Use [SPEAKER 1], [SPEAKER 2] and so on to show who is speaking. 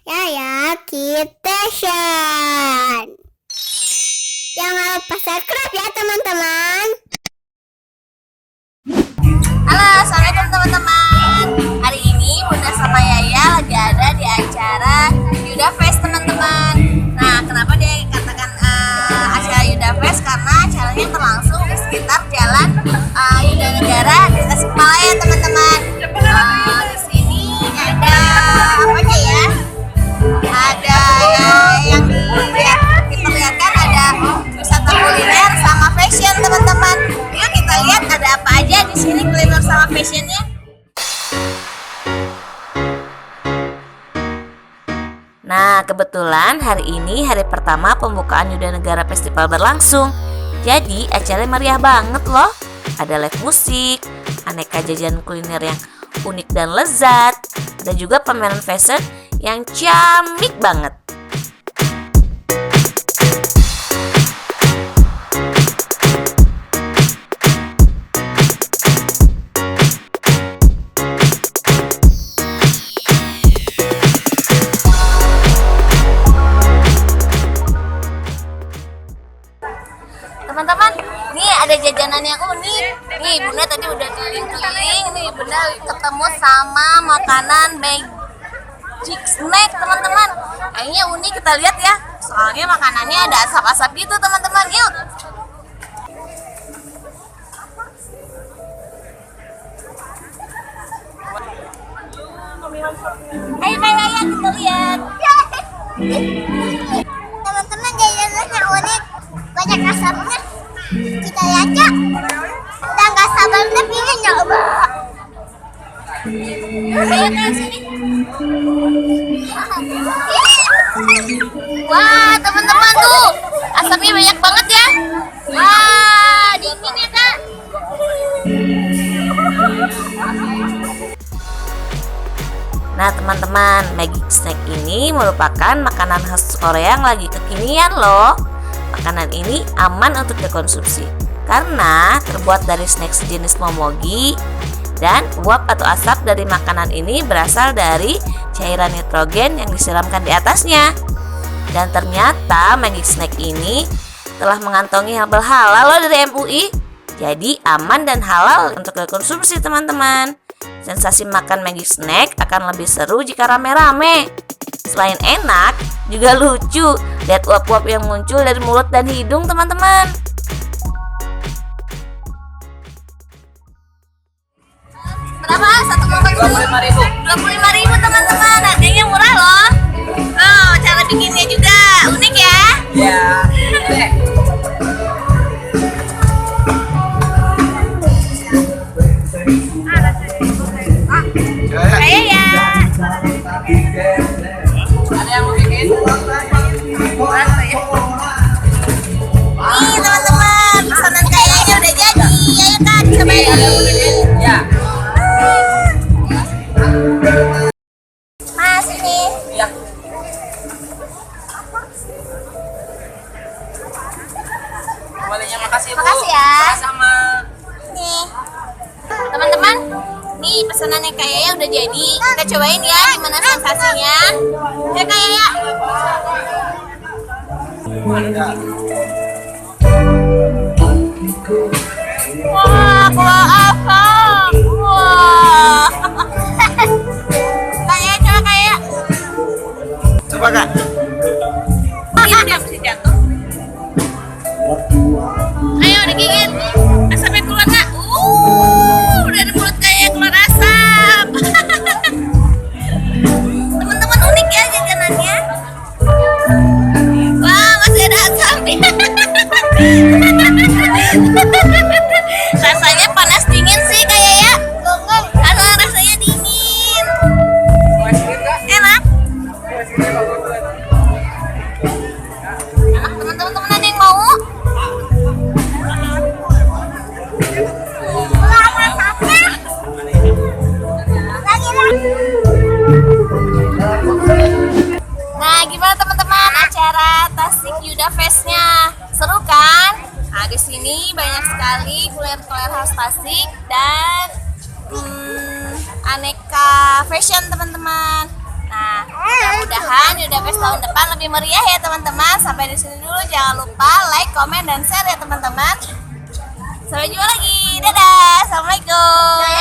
[SPEAKER 1] Yaya Kitchen. Jangan lupa subscribe ya teman-teman.
[SPEAKER 2] Halo, assalamualaikum teman-teman. Hari ini Bunda sama Yaya lagi ada di acara Yuda Fest teman-teman. Nah, kenapa dia katakan acara Yuda Fest? Karena acaranya berlangsung di sekitar jalan Yuda Negara di Tasikmalaya teman-teman. Di sini ada apa aja ya? Ada yang diperlihatkan, ada wisata kuliner sama fashion teman-teman. Yuk kita lihat ada apa aja di sini kuliner sama fashionnya. Nah, kebetulan hari ini hari pertama pembukaan Yuda Negara Festival berlangsung. Jadi acaranya meriah banget loh. Ada live musik, aneka jajanan kuliner yang unik dan lezat. Ada juga pameran fashion yang ciamik banget. Teman-teman, nih ada jajanan yang unik. Nih Bunda tadi udah keliling-keliling. Nih Bunda ketemu sama makanan magic snack teman-teman. Kayaknya unik, kita lihat ya. Soalnya makanannya ada asap-asap gitu teman-teman. Yuk. Ayo Yaya kita lihat.
[SPEAKER 1] Teman-teman, jajanannya unik, banyak asapnya. Kita lihat ya. Udah nggak sabar udah pengen nyoba.
[SPEAKER 2] Ayo ke sini. Wah, teman-teman tuh. Asapnya banyak banget ya. Wah, dingin ya, Kak. Nah, teman-teman, magic snack ini merupakan makanan khas Korea yang lagi kekinian loh. Makanan ini aman untuk dikonsumsi karena terbuat dari snack sejenis momogi, dan uap atau asap dari makanan ini berasal dari cairan nitrogen yang disiramkan di atasnya. Dan ternyata magic snack ini telah mengantongi label halal loh dari MUI. Jadi aman dan halal untuk dikonsumsi teman-teman. Sensasi makan magic snack akan lebih seru jika rame-rame. Selain enak, juga lucu. Lihat uap-uap yang muncul dari mulut dan hidung teman-teman. Berapa? Satu mangkok 25.000. 25.000 teman-teman. Harganya murah loh. Oh, cara bikinnya juga unik ya.
[SPEAKER 3] Ya.
[SPEAKER 2] Saya ya.
[SPEAKER 3] Ada yang mau bikin?
[SPEAKER 2] Nih teman-teman, pesanan kayaknya udah jadi. Ayo Kak, cobain.
[SPEAKER 3] Ya.
[SPEAKER 2] Mas ini.
[SPEAKER 3] Ya. Bolehnya makasih Bu.
[SPEAKER 2] Makasih ya.
[SPEAKER 3] Sama.
[SPEAKER 2] Nih. Teman-teman, nih pesanannya kayaknya udah jadi. Kita cobain ya gimana sensasinya. Ya kayak wah, kuah asam. Wah. Kayak coba kayak.
[SPEAKER 3] Coba Kak.
[SPEAKER 2] Ini udah mesti jatuh. Ayo digigit. Asapnya keluar nggak? Udah di mulut kayak keluar asap. Teman-teman, unik ya jajanannya. Wah, masih ada asapnya. Rasanya panas dingin sih kayak ya. Karena rasanya dingin. Enak. Enak teman-teman, ada yang mau? Nah, gimana teman-teman acara Tasik Yuda Fest-nya? Seru kan? Nah, di sini banyak sekali kuliner-kuliner khas Tasik dan aneka fashion teman-teman. Nah, mudah-mudahan di UDPS tahun depan lebih meriah ya teman-teman. Sampai di sini dulu, jangan lupa like, komen, dan share ya teman-teman. Sampai jumpa lagi, dadah, assalamualaikum.